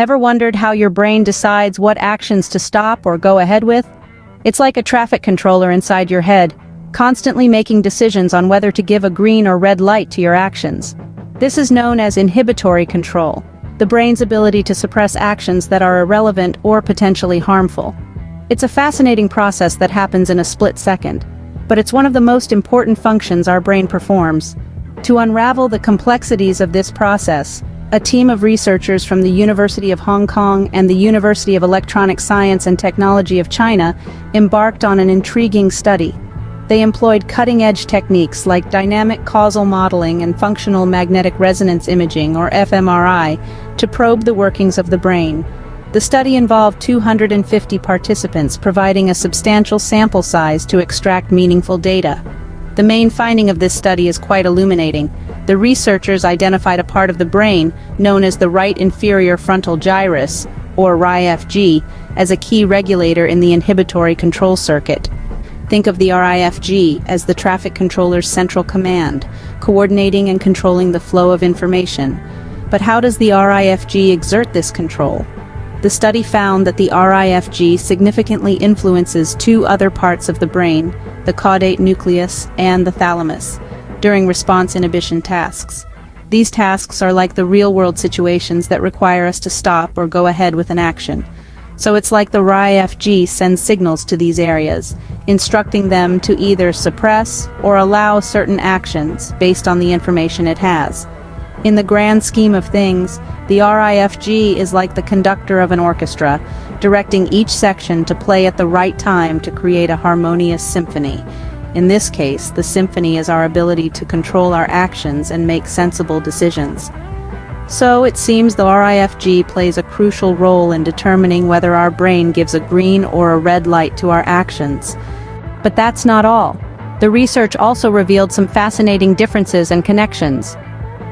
Ever wondered how your brain decides what actions to stop or go ahead with? It's like a traffic controller inside your head, constantly making decisions on whether to give a green or red light to your actions. This is known as inhibitory control, the brain's ability to suppress actions that are irrelevant or potentially harmful. It's a fascinating process that happens in a split second, but it's one of the most important functions our brain performs. To unravel the complexities of this process, a team of researchers from the University of Hong Kong and the University of Electronic Science and Technology of China embarked on an intriguing study. They employed cutting-edge techniques like dynamic causal modeling and functional magnetic resonance imaging, or fMRI, to probe the workings of the brain. The study involved 250 participants, providing a substantial sample size to extract meaningful data. The main finding of this study is quite illuminating. The researchers identified a part of the brain, known as the right inferior frontal gyrus, or RIFG, as a key regulator in the inhibitory control circuit. Think of the RIFG as the traffic controller's central command, coordinating and controlling the flow of information. But how does the RIFG exert this control? The study found that the RIFG significantly influences two other parts of the brain, the caudate nucleus and the thalamus, during response inhibition tasks. These tasks are like the real-world situations that require us to stop or go ahead with an action. So it's like the RIFG sends signals to these areas, instructing them to either suppress or allow certain actions based on the information it has. In the grand scheme of things, the RIFG is like the conductor of an orchestra, directing each section to play at the right time to create a harmonious symphony. In this case, the symphony is our ability to control our actions and make sensible decisions. So it seems the RIFG plays a crucial role in determining whether our brain gives a green or a red light to our actions. But that's not all. The research also revealed some fascinating differences and connections.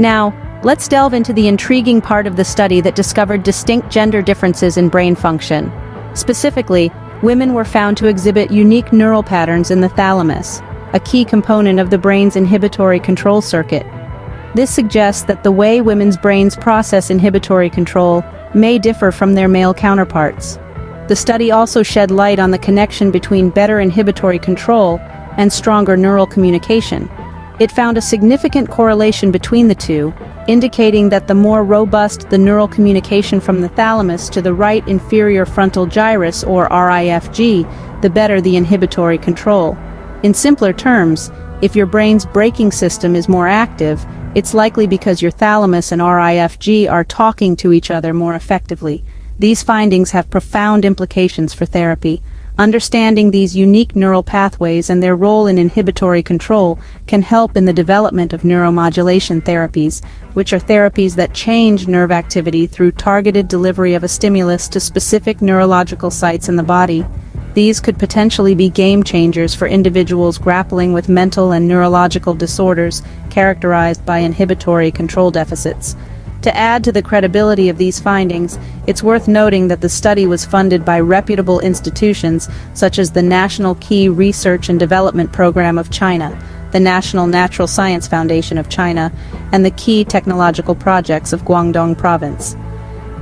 Now, let's delve into the intriguing part of the study that discovered distinct gender differences in brain function. Specifically, women were found to exhibit unique neural patterns in the thalamus, a key component of the brain's inhibitory control circuit. This suggests that the way women's brains process inhibitory control may differ from their male counterparts. The study also shed light on the connection between better inhibitory control and stronger neural communication. It found a significant correlation between the two, indicating that the more robust the neural communication from the thalamus to the right inferior frontal gyrus, or RIFG, the better the inhibitory control. In simpler terms, if your brain's braking system is more active, it's likely because your thalamus and RIFG are talking to each other more effectively. These findings have profound implications for therapy. Understanding these unique neural pathways and their role in inhibitory control can help in the development of neuromodulation therapies, which are therapies that change nerve activity through targeted delivery of a stimulus to specific neurological sites in the body. These could potentially be game changers for individuals grappling with mental and neurological disorders characterized by inhibitory control deficits. To add to the credibility of these findings, it's worth noting that the study was funded by reputable institutions such as the National Key Research and Development Program of China, the National Natural Science Foundation of China, and the Key Technological Projects of Guangdong Province.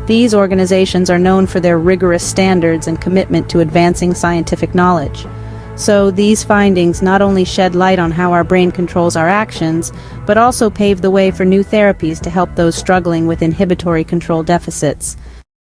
These organizations are known for their rigorous standards and commitment to advancing scientific knowledge. So these findings not only shed light on how our brain controls our actions, but also pave the way for new therapies to help those struggling with inhibitory control deficits.